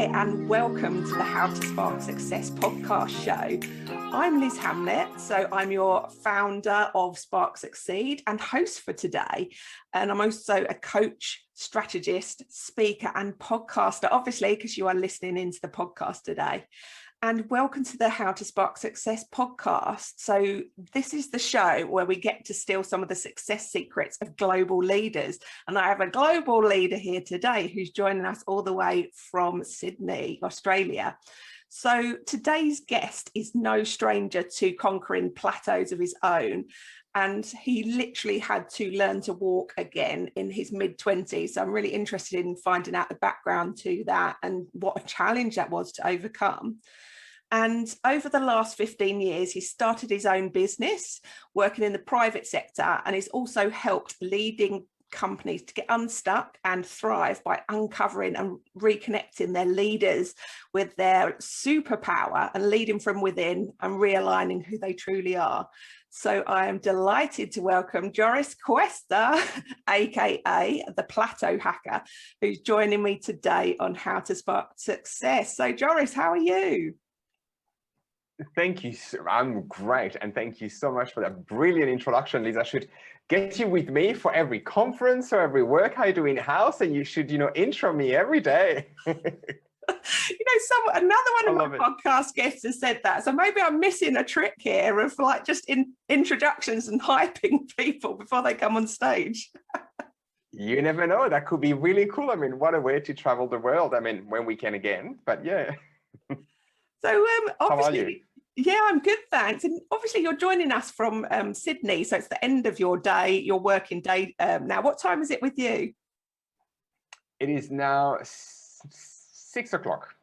Hi, and welcome to the How to Spark Success podcast show. I'm Liz Hamlet, so I'm your founder of Spark Succeed and host for today. And I'm also a coach, strategist, speaker, and podcaster, obviously, because you are listening into the podcast today. And welcome to the How to Spark Success podcast. So this is the show where we get to steal some of the success secrets of global leaders. And I have a global leader here today who's joining us all the way from Sydney, Australia. So today's guest is no stranger to conquering plateaus of his own. And he literally had to learn to walk again in his mid-20s. So I'm really interested in finding out the background to that and what a challenge that was to overcome. And over the last 15 years, he started his own business, working in the private sector, and he's also helped leading companies to get unstuck and thrive by uncovering and reconnecting their leaders with their superpower and leading from within and realigning who they truly are. So I am delighted to welcome Joris Cuesta, aka the Plateau Hacker, who's joining me today on How to Spark Success. So Joris, how are you? Thank you. I'm great. And thank you so much for that brilliant introduction, Liz. I should get you with me for every conference or every work I do in-house, and you should, intro me every day. Another one of my podcast guests has said that. So maybe I'm missing a trick here of just introductions and hyping people before they come on stage. You never know. That could be really cool. I mean, what a way to travel the world. I mean, when we can again, but yeah. So obviously, how are you? Yeah, I'm good, thanks. And obviously you're joining us from Sydney, so it's the end of your day, your working day now. What time is it with you? It is now 6 o'clock.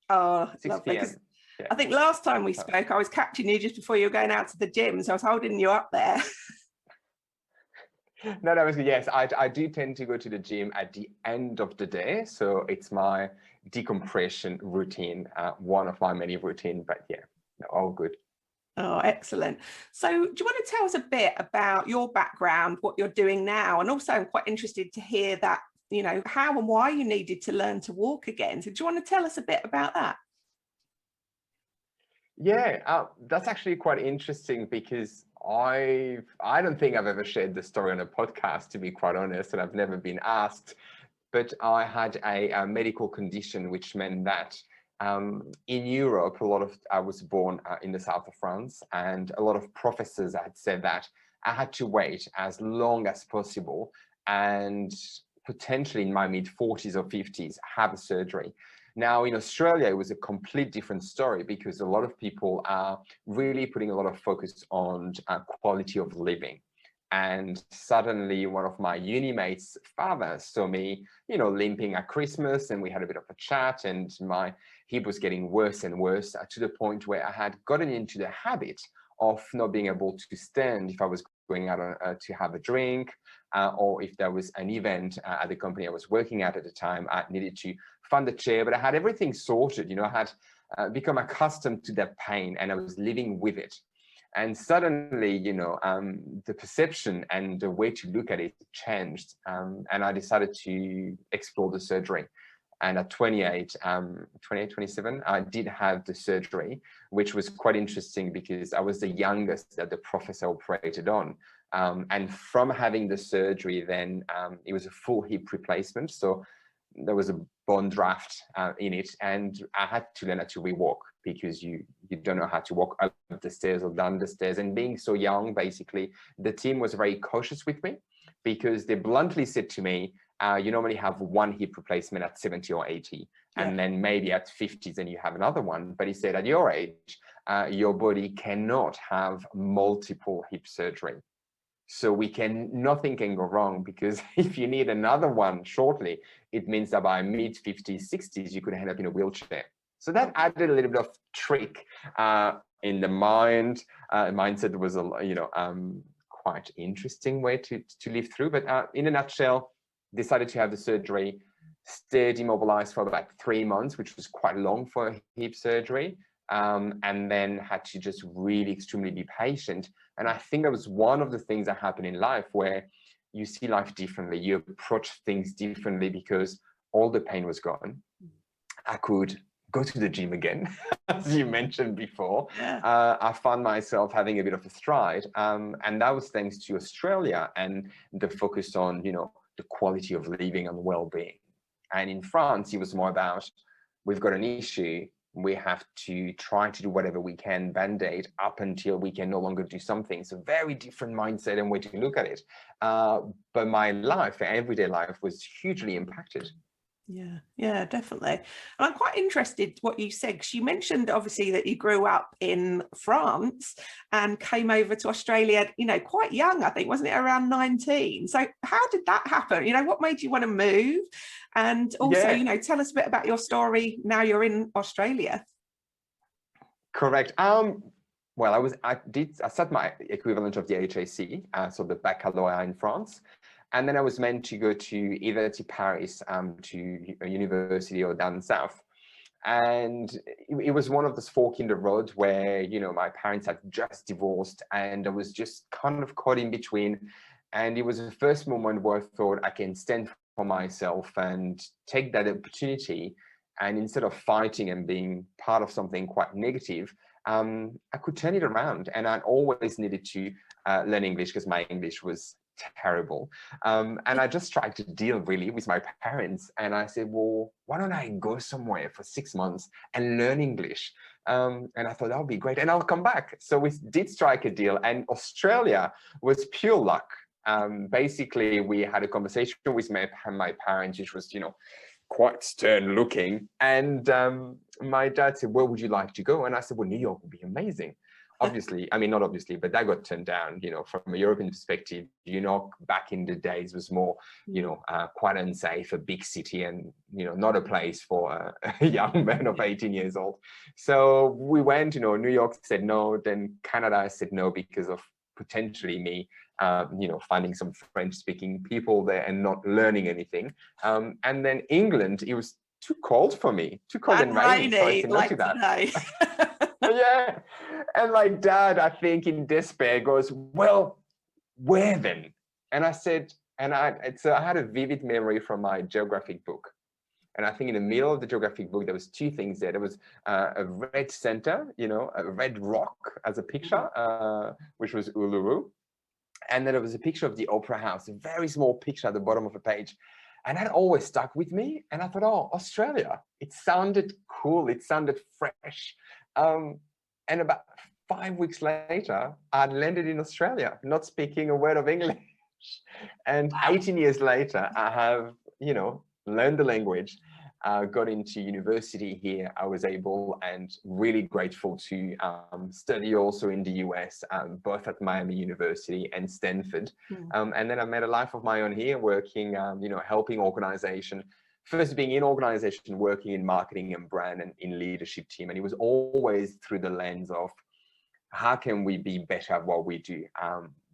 Oh, 6 lovely. p.m. Yeah. I think last time we spoke, I was catching you just before you were going out to the gym, so I was holding you up there. No, that was good. Yes, I do tend to go to the gym at the end of the day. So it's my decompression routine, one of my many routines, but yeah, all good. Oh, excellent. So do you want to tell us a bit about your background, what you're doing now? And also I'm quite interested to hear that, how and why you needed to learn to walk again. So do you want to tell us a bit about that? Yeah, that's actually quite interesting because I don't think I've ever shared the story on a podcast, to be quite honest, and I've never been asked. But I had a medical condition, which meant that in Europe, I was born in the south of France, and a lot of professors had said that I had to wait as long as possible and potentially in my mid-40s or 50s have a surgery. Now, in Australia, it was a complete different story because a lot of people are really putting a lot of focus on quality of living. And suddenly one of my uni mates' fathers saw me, limping at Christmas, and we had a bit of a chat, and my hip was getting worse and worse to the point where I had gotten into the habit of not being able to stand if I was going out to have a drink, or if there was an event at the company I was working at the time, I needed to find a chair, but I had everything sorted. I had become accustomed to that pain, and I was living with it. And suddenly, the perception and the way to look at it changed. And I decided to explore the surgery. And at 28, 27, I did have the surgery, which was quite interesting because I was the youngest that the professor operated on. And from having the surgery, then it was a full hip replacement. So there was a bone draft in it, and I had to learn how to rewalk because you don't know how to walk up the stairs or down the stairs. And being so young, basically, the team was very cautious with me because they bluntly said to me, you normally have one hip replacement at 70 or 80, and then maybe at 50s, then you have another one. But he said, at your age, your body cannot have multiple hip surgery. So nothing can go wrong, because if you need another one shortly, it means that by mid-50s, 60s, you could end up in a wheelchair. So that added a little bit of trick in the mind. Mindset was quite interesting way to live through. But in a nutshell, decided to have the surgery, stayed immobilized for about 3 months, which was quite long for a hip surgery. And then had to just really extremely be patient. And I think that was one of the things that happen in life where you see life differently, you approach things differently because all the pain was gone. I could go to the gym again, as you mentioned before. Yeah. I found myself having a bit of a stride, and that was thanks to Australia and the focus on, the quality of living and well-being. And in France, it was more about, we've got an issue, we have to try to do whatever we can, band-aid, up until we can no longer do something. It's a very different mindset and way to look at it. But my life, everyday life, was hugely impacted. Yeah, definitely. And I'm quite interested what you said, because you mentioned obviously that you grew up in France and came over to Australia, quite young, I think, wasn't it, around 19? So how did that happen? What made you want to move? And also, tell us a bit about your story now you're in Australia. Correct. Well, I sat my equivalent of the HAC, so the baccalaureate in France. And then I was meant to go either to Paris, to a university, or down south. And it was one of those fork in the road where, my parents had just divorced and I was just kind of caught in between. And it was the first moment where I thought I can stand for myself and take that opportunity. And instead of fighting and being part of something quite negative, I could turn it around. And I always needed to learn English because my English was terrible. And I just tried to deal really with my parents. And I said, well, why don't I go somewhere for 6 months and learn English? And I thought that would be great. And I'll come back. So we did strike a deal. And Australia was pure luck. Basically, we had a conversation with my parents, which was, quite stern looking. And my dad said, where would you like to go? And I said, well, New York would be amazing. Obviously, I mean, not obviously, but that got turned down, from a European perspective. New York back in the days was more, quite unsafe, a big city, and, not a place for a young man of 18 years old. So we went, New York said no, then Canada said no because of potentially me, finding some French-speaking people there and not learning anything. And then England, it was too cold for me, too cold and rainy, so I said no to that. Today. Yeah. And my dad, I think in despair, goes, well, where then? And I said, I had a vivid memory from my geographic book. And I think in the middle of the geographic book, there was two things there. There was a red center, a red rock as a picture, which was Uluru. And then there was a picture of the Opera House, a very small picture at the bottom of the page. And that always stuck with me. And I thought, oh, Australia. It sounded cool. It sounded fresh. And about 5 weeks later, I'd landed in Australia, not speaking a word of English. And 18 years later, I have, learned the language, got into university here. I was able and really grateful to study also in the US, both at Miami University and Stanford. And then I made a life of my own here, working, helping organization. First being in organization, working in marketing and brand and in leadership team. And it was always through the lens of how can we be better at what we do?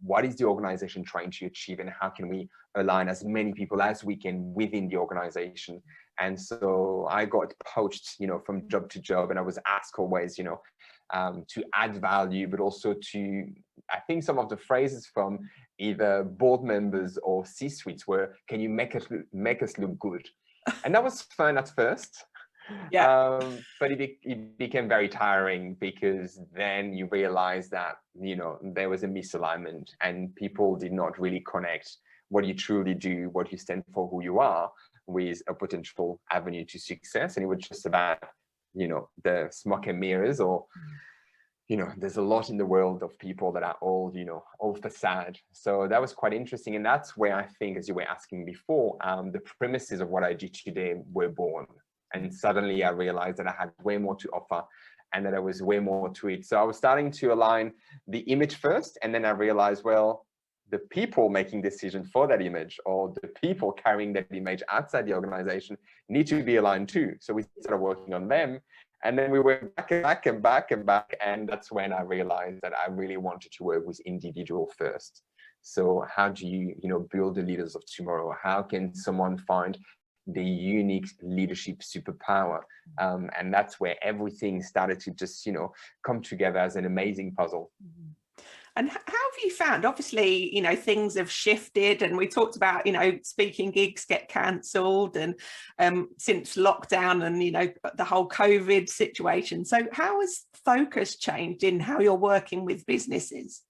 What is the organization trying to achieve, and how can we align as many people as we can within the organization? And so I got poached, from job to job, and I was asked always, to add value, but also to, I think some of the phrases from either board members or C-suites were, can you make us look good? And that was fun at first. Yeah. But it became very tiring, because then you realize that, there was a misalignment and people did not really connect what you truly do, what you stand for, who you are, with a potential avenue to success. And it was just about, the smoke and mirrors, or, there's a lot in the world of people that are all, all facade. So that was quite interesting. And that's where I think, as you were asking before, the premises of what I do today were born. And suddenly I realized that I had way more to offer and that there was way more to it. So I was starting to align the image first. And then I realized, well, the people making decisions for that image, or the people carrying that image outside the organization, need to be aligned too. So we started working on them. And then we went back and back and back and back. And that's when I realized that I really wanted to work with individual first. So how do you, build the leaders of tomorrow? How can someone find the unique leadership superpower? And that's where everything started to just, come together as an amazing puzzle. And how have you found, obviously, things have shifted, and we talked about, speaking gigs get cancelled, and since lockdown and, the whole COVID situation. So how has focus changed in how you're working with businesses?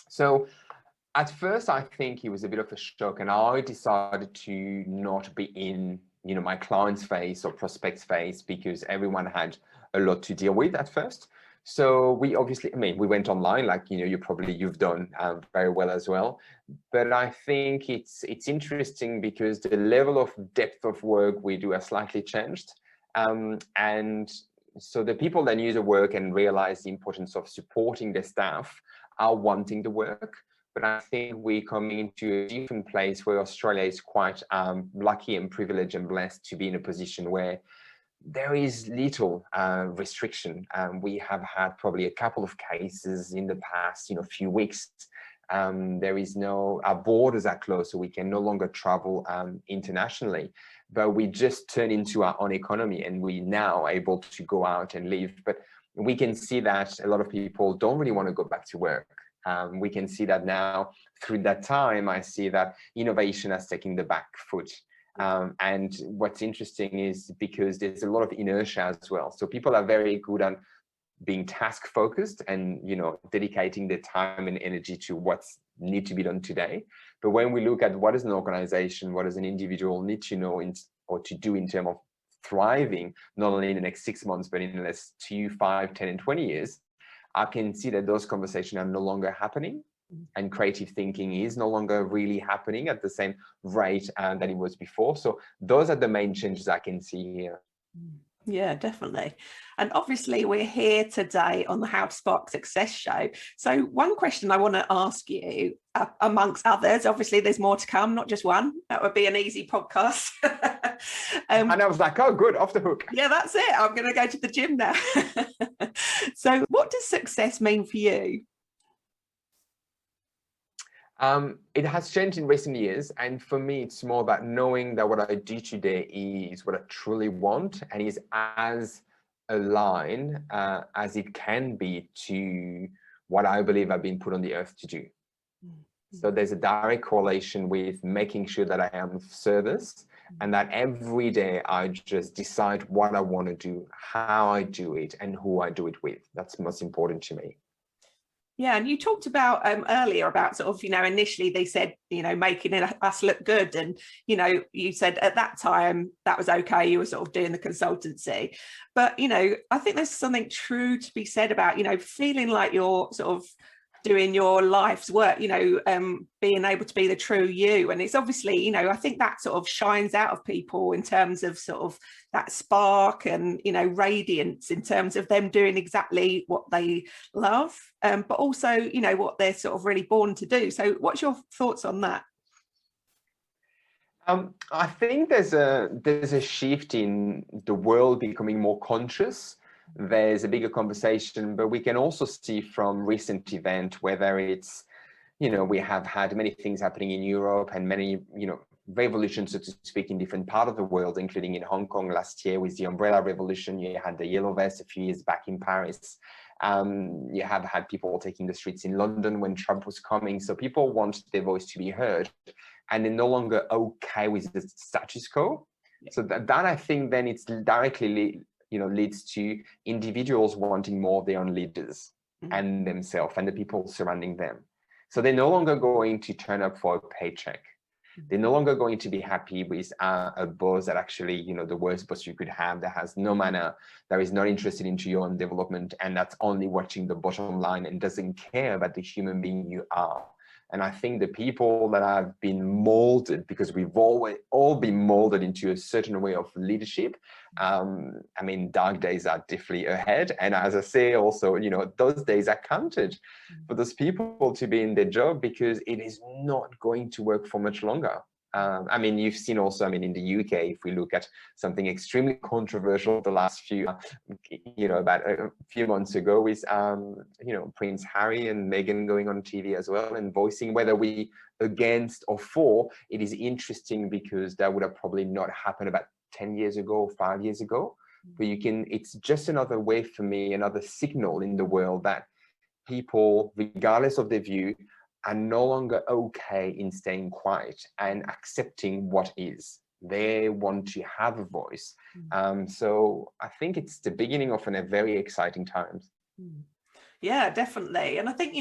So at first, I think it was a bit of a shock, and I decided to not be in, my client's face or prospect's face, because everyone had a lot to deal with at first. So we obviously, we went online, like, you've done very well as well. But I think it's interesting because the level of depth of work we do has slightly changed. And so the people that use the work and realize the importance of supporting their staff are wanting the work. But I think we're coming into a different place where Australia is quite lucky and privileged and blessed to be in a position where there is little restriction. We have had probably a couple of cases in the past, few weeks. There is our borders are closed, so we can no longer travel internationally. But we just turn into our own economy, and we now able to go out and live. But we can see that a lot of people don't really want to go back to work. We can see that now through that time. I see that innovation has taken the back foot. And what's interesting is because there's a lot of inertia as well. So people are very good at being task focused and, dedicating their time and energy to what's need to be done today. But when we look at what is an organization, what does an individual need to know or to do in terms of thriving, not only in the next 6 months, but in the next 2, 5, 10, and 20 years, I can see that those conversations are no longer happening, and creative thinking is no longer really happening at the same rate that it was before. So those are the main changes I can see here. Yeah, definitely. And obviously we're here today on the How to Spark Success show. So one question I want to ask you, amongst others, obviously there's more to come, not just one. That would be an easy podcast. And I was like, oh, good, off the hook. Yeah, that's it. I'm going to go to the gym now. So what does success mean for you? It has changed in recent years, and for me it's more about knowing that what I do today is what I truly want and is as aligned as it can be to what I believe I've been put on the earth to do. So there's a direct correlation with making sure that I am of service, and that every day I just decide what I want to do, how I do it, and who I do it with. That's most important to me. Yeah, and you talked about earlier about sort of, initially they said, making us look good. And, you said at that time that was okay. You were sort of doing the consultancy. But, I think there's something true to be said about, feeling like you're sort of doing your life's work, being able to be the true you. And it's obviously, I think that sort of shines out of people in terms of sort of that spark and, radiance in terms of them doing exactly what they love, but also, what they're sort of really born to do. So what's your thoughts on that? I think there's a shift in the world becoming more conscious. There's a bigger conversation, but we can also see from recent events, whether it's, we have had many things happening in Europe and many, revolutions, so to speak, in different parts of the world, including in Hong Kong last year with the Umbrella Revolution. You had the Yellow Vest a few years back in Paris. You have had people taking the streets in London when Trump was coming. So people want their voice to be heard, and they're no longer okay with the status quo. Yeah. So that I think then it's directly leads to individuals wanting more of their own leaders and themselves and the people surrounding them. So they're no longer going to turn up for a paycheck. They're no longer going to be happy with a boss that actually, the worst boss you could have, that has no manner, that is not interested into your own development, and that's only watching the bottom line and doesn't care about the human being you are. And I think the people that have been molded, because we've all been molded into a certain way of leadership. Dark days are definitely ahead. And as I say, also, those days are counted for those people to be in their job, because it is not going to work for much longer. You've seen also, in the UK, if we look at something extremely controversial the last few, about a few months ago with, Prince Harry and Meghan going on TV as well and voicing whether we against or for, it is interesting because that would have probably not happened about 10 years ago, 5 years ago. But it's just another way for me, another signal in the world that people, regardless of their view, are no longer okay in staying quiet and accepting what is. They want to have a voice. So I think it's the beginning of a very exciting times. Yeah, definitely. And I think,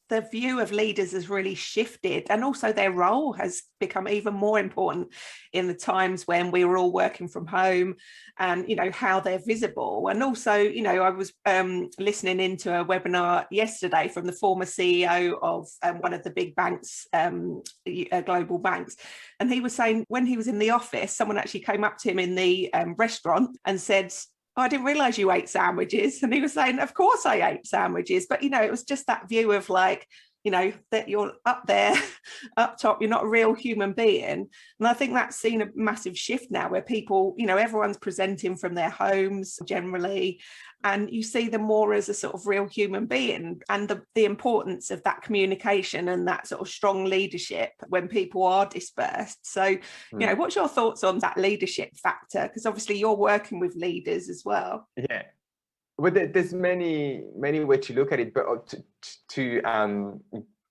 the view of leaders has really shifted, and also their role has become even more important in the times when we were all working from home, and how they're visible. And also, I was listening into a webinar yesterday from the former CEO of one of the big banks, global banks, and he was saying when he was in the office, someone actually came up to him in the restaurant and said, "Oh, I didn't realize you ate sandwiches." And he was saying, "Of course I ate sandwiches." But, it was just that view of like, that you're up there, up top, you're not a real human being. And I think that's seen a massive shift now where people, everyone's presenting from their homes generally, and you see them more as a sort of real human being, and the importance of that communication and that sort of strong leadership when people are dispersed. So, what's your thoughts on that leadership factor? Because obviously you're working with leaders as well. Yeah. Well, there's many ways to look at it, but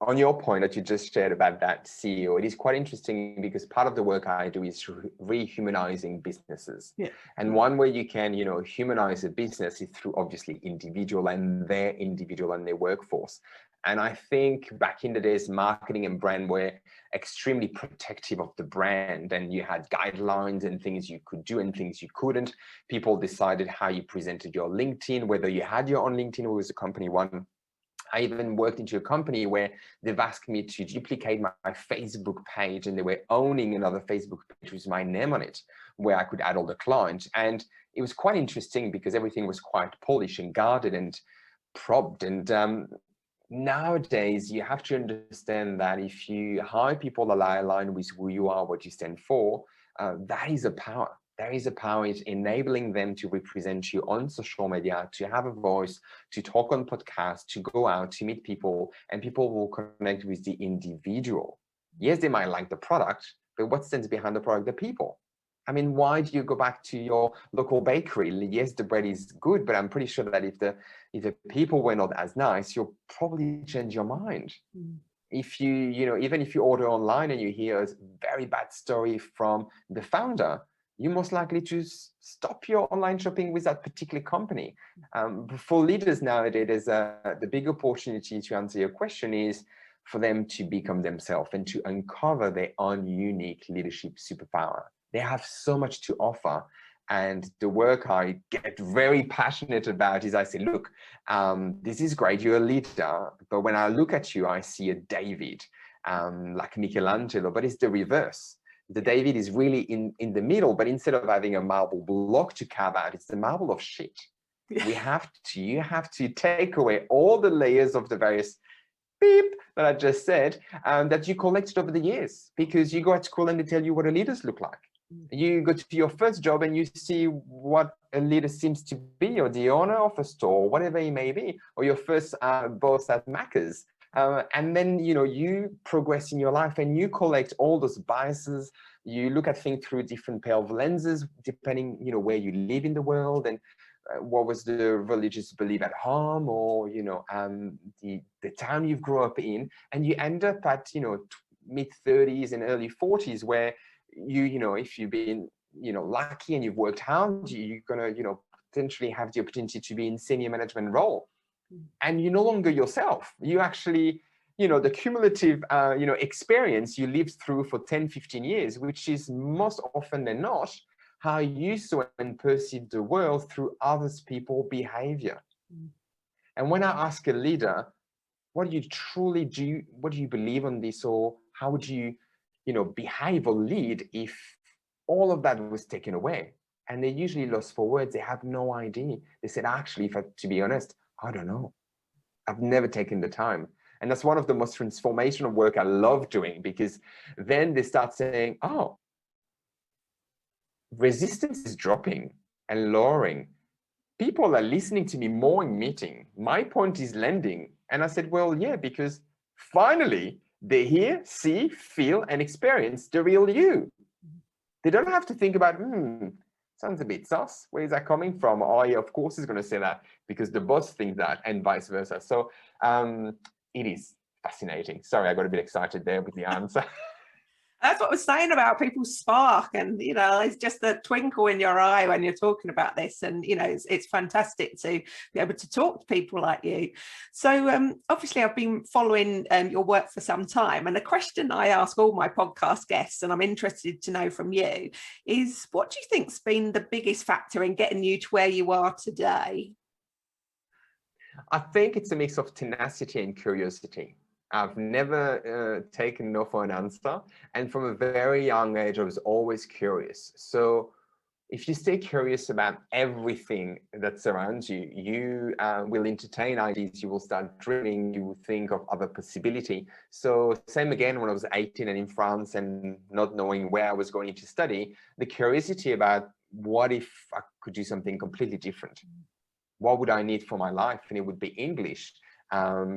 on your point that you just shared about that CEO, it is quite interesting because part of the work I do is rehumanizing businesses. Yeah. And one way you can, humanize a business is through obviously individual and their workforce. And I think back in the days, marketing and brand were extremely protective of the brand, and you had guidelines and things you could do and things you couldn't. People decided how you presented your LinkedIn, whether you had your own LinkedIn or was a company one. I even worked into a company where they've asked me to duplicate my Facebook page, and they were owning another Facebook page with my name on it, where I could add all the clients. And it was quite interesting because everything was quite polished and guarded and propped. And nowadays, you have to understand that if you hire people that are aligned with who you are, what you stand for, that is a power. There is a power in enabling them to represent you on social media, to have a voice, to talk on podcasts, to go out, to meet people, and people will connect with the individual. Yes, they might like the product, but what stands behind the product? The people. I mean, why do you go back to your local bakery? Yes, the bread is good, but I'm pretty sure that if the people were not as nice, you'll probably change your mind. If even if you order online and you hear a very bad story from the founder, you're most likely to stop your online shopping with that particular company. For leaders nowadays, the big opportunity to answer your question is for them to become themselves and to uncover their own unique leadership superpower. They have so much to offer. And the work I get very passionate about is I say, look, this is great, you're a leader, but when I look at you, I see a David, like Michelangelo, but it's the reverse. The David is really in the middle, but instead of having a marble block to carve out, it's the marble of shit. You have to take away all the layers of the various beep that I just said, that you collected over the years, because you go at school and they tell you what a leaders look like. You go to your first job and you see what a leader seems to be, or the owner of a store, whatever it may be, or your first boss at Macca's. And then, you progress in your life and you collect all those biases. You look at things through different pair of lenses, depending, where you live in the world, and what was the religious belief at home, or, the town you've grown up in. And you end up at, mid 30s and early 40s, where if you've been, lucky and you've worked hard, you're going to, potentially have the opportunity to be in senior management role. And you're no longer yourself. You actually, the cumulative, experience you lived through for 10, 15 years, which is most often than not how you saw and perceived the world through others people's behavior. And when I ask a leader, what do you truly do? What do you believe on this? Or how would you, behave or lead if all of that was taken away? And they usually lost for words. They have no idea. They said, actually, to be honest, I don't know. I've never taken the time. And that's one of the most transformational work I love doing, because then they start saying, oh, resistance is dropping and lowering. People are listening to me more in meeting. My point is landing. And I said, well, yeah, because finally they hear, see, feel, and experience the real you. They don't have to think about, so sounds a bit sus. Where is that coming from? Oh, yeah, of course he's going to say that because the boss thinks that, and vice versa. So it is fascinating. Sorry, I got a bit excited there with the answer. That's what I was saying about people's spark, and it's just the twinkle in your eye when you're talking about this, and it's fantastic to be able to talk to people like you. So obviously I've been following your work for some time, and a question I ask all my podcast guests, and I'm interested to know from you, is what do you think's been the biggest factor in getting you to where you are today? I think it's a mix of tenacity and curiosity. I've never taken no for an answer. And from a very young age, I was always curious. So if you stay curious about everything that surrounds you, you will entertain ideas, you will start dreaming, you will think of other possibility. So same again, when I was 18 and in France and not knowing where I was going to study, the curiosity about what if I could do something completely different? What would I need for my life? And it would be English.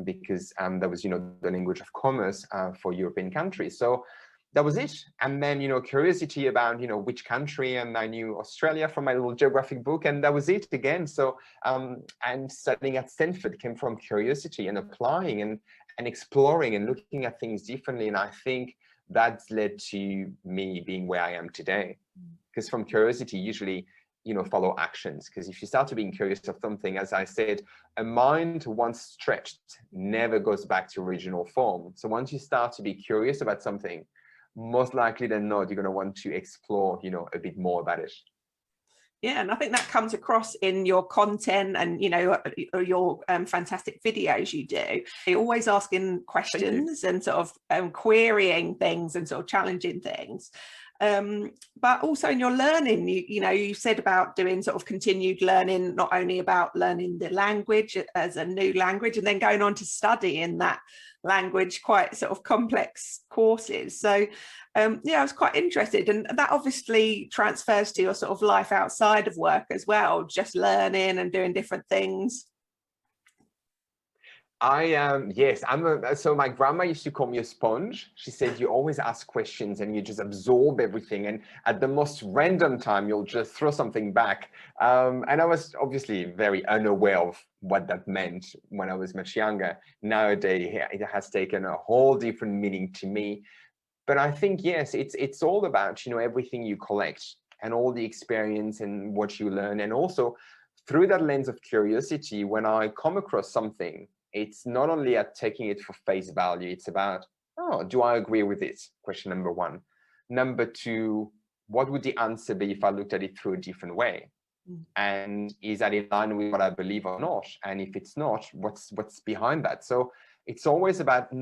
Because that was, the language of commerce for European countries. So that was it. And then, curiosity about, which country, and I knew Australia from my little geographic book, and that was it again. So, and studying at Stanford came from curiosity and applying and exploring and looking at things differently. And I think that's led to me being where I am today. Because from curiosity, usually, follow actions. Because if you start to being curious of something, as I said, a mind once stretched never goes back to original form. So once you start to be curious about something, most likely than not, you're going to want to explore, a bit more about it. Yeah, and I think that comes across in your content and, your fantastic videos you do. You're always asking questions and sort of querying things and sort of challenging things. But also in your learning, you said about doing sort of continued learning, not only about learning the language as a new language and then going on to study in that language, quite sort of complex courses. So I was quite interested, and that obviously transfers to your sort of life outside of work as well, just learning and doing different things. Yes, so my grandma used to call me a sponge. She said, you always ask questions and you just absorb everything. And at the most random time, you'll just throw something back. And I was obviously very unaware of what that meant when I was much younger. Nowadays, it has taken a whole different meaning to me. But I think, yes, it's all about, everything you collect and all the experience and what you learn. And also through that lens of curiosity, when I come across something, it's not only at taking it for face value, it's about, oh, do I agree with it? Question number one. Number two, what would the answer be if I looked at it through a different way? And is that in line with what I believe or not? And if it's not, what's behind that? So it's always about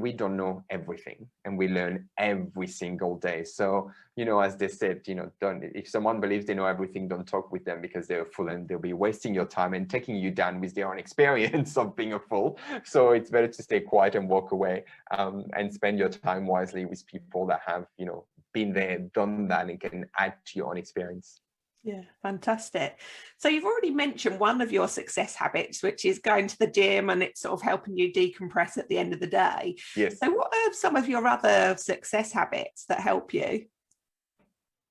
we don't know everything, and we learn every single day. So, as they said, if someone believes they know everything, don't talk with them because they're a fool and they'll be wasting your time and taking you down with their own experience of being a fool. So it's better to stay quiet and walk away and spend your time wisely with people that have, been there, done that, and can add to your own experience. Yeah, fantastic. So you've already mentioned one of your success habits, which is going to the gym, and it's sort of helping you decompress at the end of the day. Yes. So what are some of your other success habits that help you?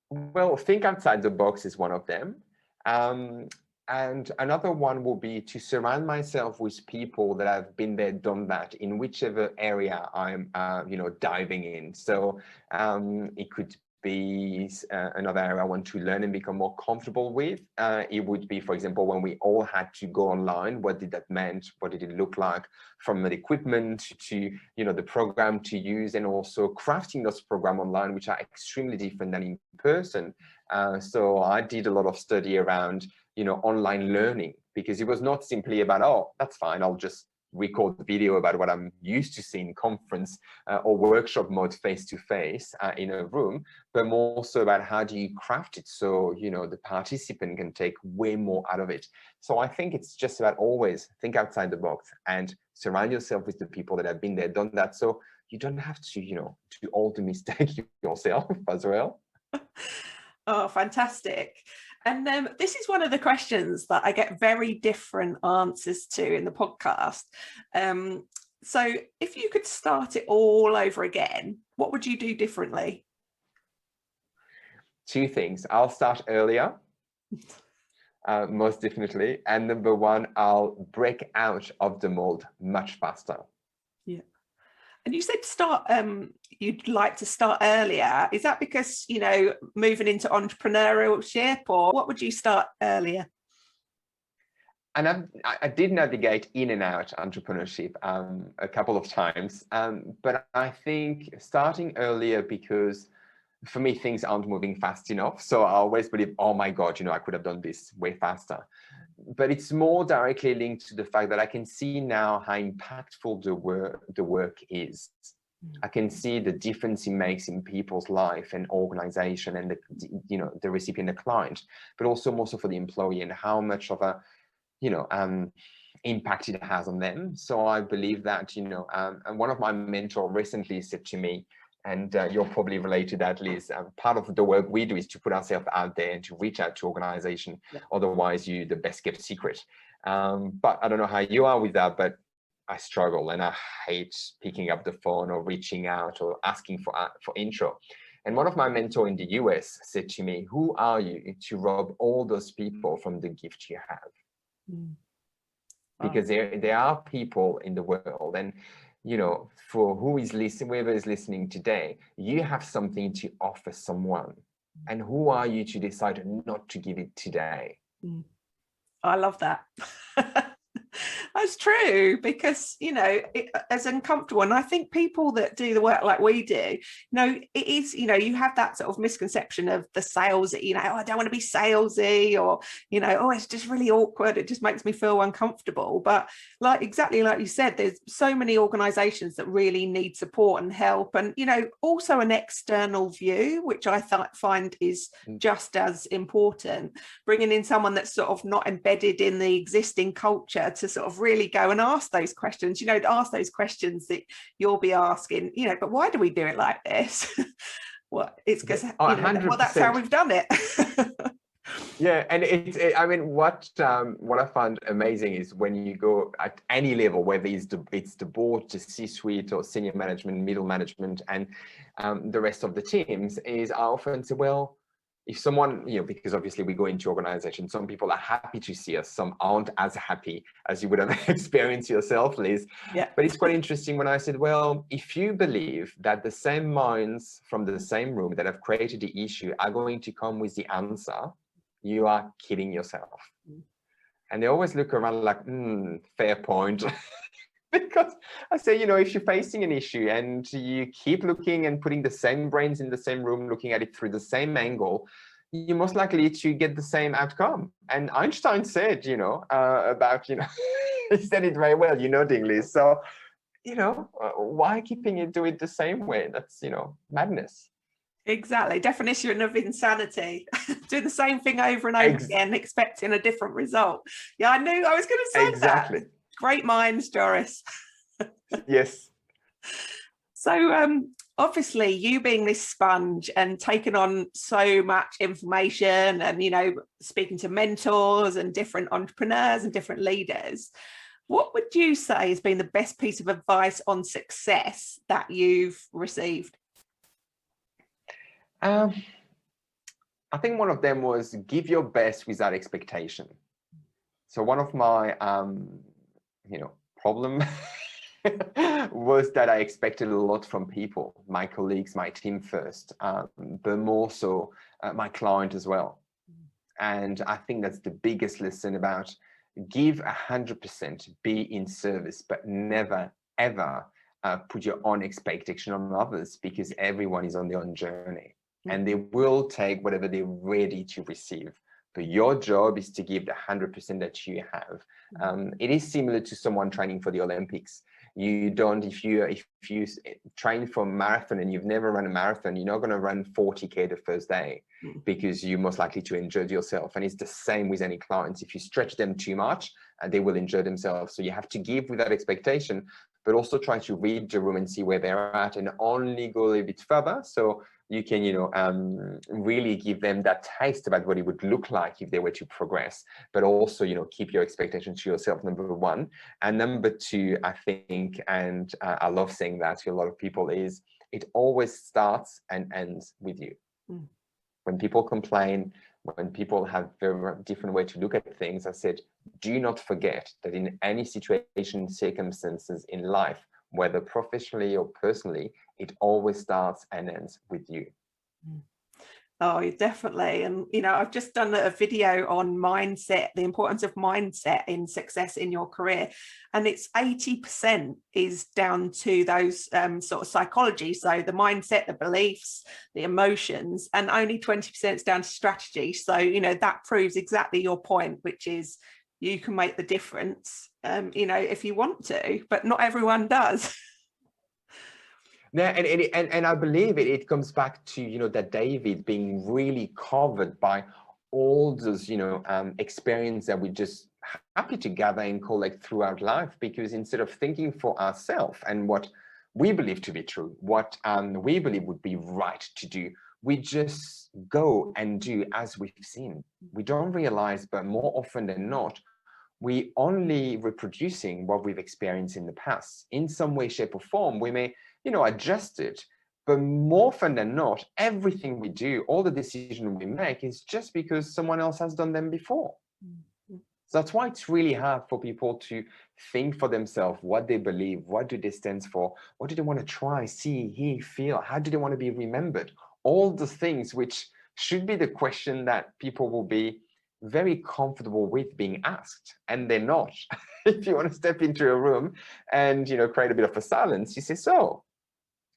Well, think outside the box is one of them. And another one will be to surround myself with people that have been there, done that in whichever area I'm, diving in. So it could be another area I want to learn and become more comfortable with. It would be, for example, when we all had to go online, what did that mean? What did it look like, from the equipment to, the program to use, and also crafting those programs online, which are extremely different than in person. So I did a lot of study around, online learning, because it was not simply about, oh, that's fine, I'll just record the video about what I'm used to seeing conference or workshop mode face-to-face in a room, but more so about how do you craft it so, the participant can take way more out of it. So I think it's just about always think outside the box and surround yourself with the people that have been there, done that. So you don't have to, do all the mistakes yourself as well. Oh, fantastic. And this is one of the questions that I get very different answers to in the podcast. So if you could start it all over again, what would you do differently? two things. I'll start earlier, most definitely. And number one, I'll break out of the mold much faster. Yeah. And you said you'd like to start earlier. Is that because, you know, moving into entrepreneurship, or what would you start earlier? And I did navigate in and out entrepreneurship a couple of times, but I think starting earlier, because for me, things aren't moving fast enough. So I always believe, oh my God, you know, I could have done this way faster. But it's more directly linked to the fact that I can see now how impactful the work is. I can see the difference it makes in people's life and organization and the recipient, the client, but also more so for the employee, and how much of a impact it has on them. So I believe that, and one of my mentors recently said to me, and you're probably related to that, Liz, part of the work we do is to put ourselves out there and to reach out to organization. Yeah. Otherwise, the best kept secret. But I don't know how you are with that, but I struggle and I hate picking up the phone or reaching out or asking for intro. And one of my mentors in the US said to me, who are you to rob all those people from the gift you have? Because there are people in the world, and for whoever is listening today, you have something to offer someone, and who are you to decide not to give it today? I love that. That's true, because it's uncomfortable, and I think people that do the work like we do, it is, you have that sort of misconception of the salesy, oh, I don't want to be salesy, or oh, it's just really awkward, it just makes me feel uncomfortable. But exactly like you said, there's so many organizations that really need support and help, and also an external view, which I find is just as important, bringing in someone that's sort of not embedded in the existing culture to sort of really go and ask those questions, ask those questions that you'll be asking, but why do we do it like this? Well, it's because that's how we've done it. Yeah, and I mean, what I find amazing is when you go at any level, whether it's the board, the C-suite, or senior management, middle management, and the rest of the teams, is I often say, well, if someone, because obviously we go into organizations, some people are happy to see us, some aren't as happy, as you would have experienced yourself, Liz. Yeah. But it's quite interesting when I said, well, if you believe that the same minds from the same room that have created the issue are going to come with the answer, you are kidding yourself. And they always look around like, fair point. Because I say, if you're facing an issue and you keep looking and putting the same brains in the same room, looking at it through the same angle, you're most likely to get the same outcome. And Einstein said, about, he said it very well, Dingley. So, why do it the same way? That's, madness. Exactly. Definition of insanity. Do the same thing over and over again, expecting a different result. Yeah, I knew I was going to say exactly. That. Great minds, Joris. Yes. So obviously you being this sponge and taking on so much information and, speaking to mentors and different entrepreneurs and different leaders, what would you say has been the best piece of advice on success that you've received? I think one of them was give your best without expectation. So one of my, problem was that I expected a lot from people, my colleagues, my team first, but more so my client as well. And I think that's the biggest lesson about give 100%, be in service, but never, ever put your own expectation on others, because everyone is on their own journey and they will take whatever they're ready to receive. But your job is to give the 100% that you have. It is similar to someone training for the Olympics. You don't, if you train for a marathon and you've never run a marathon, you're not going to run 40K the first day because you're most likely to injure yourself. And it's the same with any clients. If you stretch them too much, they will injure themselves. So you have to give without expectation, but also try to read the room and see where they're at and only go a little bit further. So you can, really give them that taste about what it would look like if they were to progress, but also, keep your expectations to yourself, number one. And number two, I think, and I love saying that to a lot of people, is it always starts and ends with you. When people complain, when people have very different way to look at things, I said, do not forget that in any situation, circumstances in life, whether professionally or personally, it always starts and ends with you. Oh, definitely. And, you know, I've just done a video on mindset, the importance of mindset in success in your career. And it's 80% is down to those sort of psychology. So the mindset, the beliefs, the emotions, and only 20% is down to strategy. So, you know, that proves exactly your point, which is you can make the difference, you know, if you want to, but not everyone does. Yeah, and I believe it comes back to, you know, that David being really covered by all those, you know, experience that we just happy to gather and collect throughout life, because instead of thinking for ourselves and what we believe to be true, what we believe would be right to do, we just go and do as we've seen. We don't realize, but more often than not, we only reproducing what we've experienced in the past. In some way, shape, or form, we may, you know, adjust it. But more often than not, everything we do, all the decisions we make is just because someone else has done them before. So that's why it's really hard for people to think for themselves what they believe, what do they stand for, what do they want to try, see, hear, feel, how do they want to be remembered? All the things which should be the question that people will be very comfortable with being asked, and they're not. If you want to step into a room and, you know, create a bit of a silence, you say, so,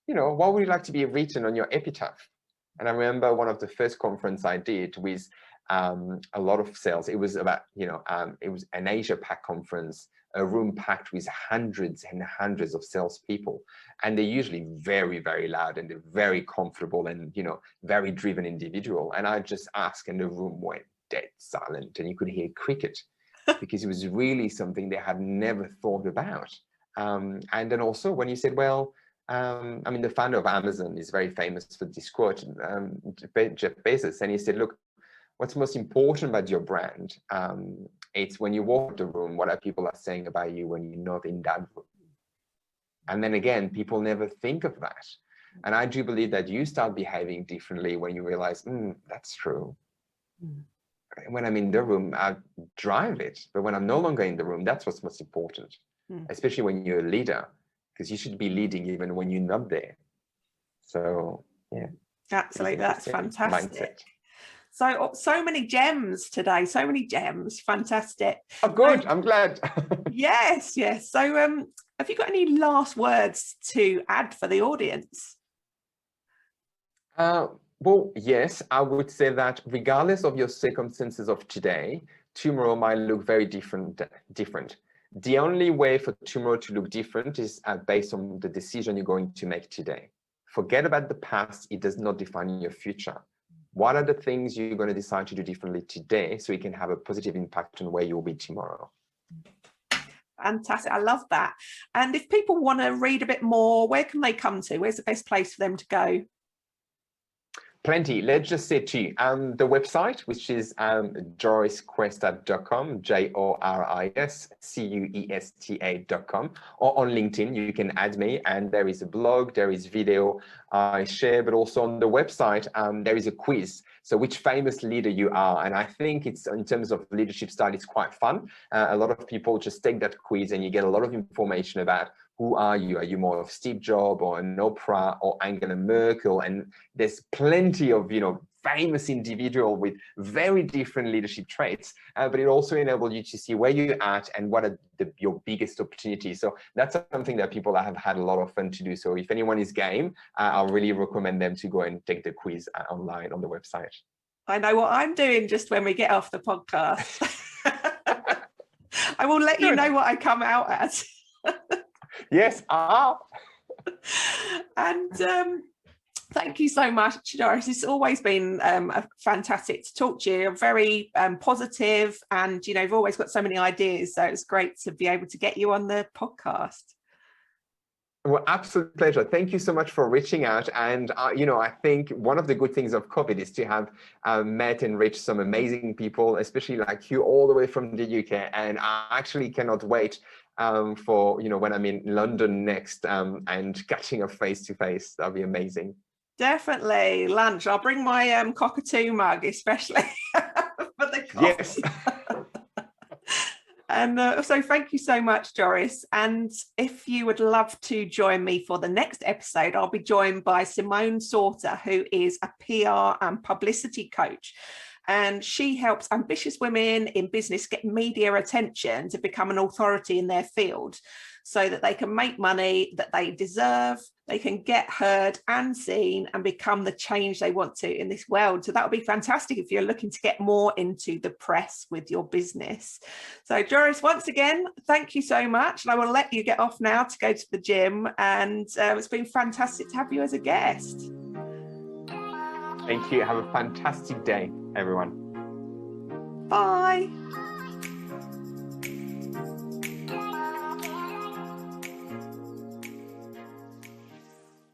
you know, what would you like to be written on your epitaph? And I remember one of the first conference I did with a lot of sales. It was about, you know, it was an Asia Pac conference, a room packed with hundreds and hundreds of salespeople. And they're usually very, very loud, and they're very comfortable and, you know, very driven individual. And I just asked, and the room went dead silent, and you could hear cricket, because it was really something they had never thought about. And then also when you said, well, I mean, the founder of Amazon is very famous for this quote, Jeff Bezos, and he said, look, what's most important about your brand? It's when you walk the room, what are people are saying about you when you're not in that room? And then again, people never think of that. And I do believe that you start behaving differently when you realize, that's true. When I'm in the room, I drive it. But when I'm no longer in the room, that's what's most important, especially when you're a leader, because you should be leading even when you're not there. So, yeah. Absolutely. That's fantastic. Mindset. So many gems today, so many gems. Fantastic. Oh, good. I'm glad. Yes. So have you got any last words to add for the audience? Well, yes, I would say that regardless of your circumstances of today, tomorrow might look very different. The only way for tomorrow to look different is based on the decision you're going to make today. Forget about the past. It does not define your future. What are the things you're going to decide to do differently today so it can have a positive impact on where you'll be tomorrow? Fantastic. I love that. And if people want to read a bit more, where can they come to? Where's the best place for them to go? Plenty. Let's just say to you, the website, which is joriscuesta.com, JORISCUESTA.com, or on LinkedIn, you can add me, and there is a blog, there is video I share, but also on the website, there is a quiz. So which famous leader you are. And I think it's, in terms of leadership style, it's quite fun. A lot of people just take that quiz and you get a lot of information about who are you? Are you more of Steve Jobs or an Oprah or Angela Merkel? And there's plenty of, you know, famous individual with very different leadership traits, but it also enables you to see where you're at and what are your biggest opportunities. So that's something that people have had a lot of fun to do. So if anyone is game, I'll really recommend them to go and take the quiz online on the website. I know what I'm doing just when we get off the podcast. I will let you know what I come out as. Yes. And thank you so much, Joris. It's always been fantastic to talk to you. You're very positive, and you know, you've always got so many ideas. So it's great to be able to get you on the podcast. Well, absolute pleasure. Thank you so much for reaching out. And, you know, I think one of the good things of COVID is to have met and reached some amazing people, especially like you all the way from the UK. And I actually cannot wait for, you know, when I'm in London next and catching up face to face. That'll be amazing. Definitely lunch. I'll bring my cockatoo mug, especially for the coffee. Yes. And so thank you so much, Joris. And if you would love to join me for the next episode, I'll be joined by Simone Sauter, who is a PR and publicity coach. And she helps ambitious women in business get media attention to become an authority in their field so that they can make money that they deserve, they can get heard and seen and become the change they want to in this world. So that would be fantastic if you're looking to get more into the press with your business. So Joris, once again, thank you so much. And I will let you get off now to go to the gym. And it's been fantastic to have you as a guest. Thank you. Have a fantastic day, everyone. Bye.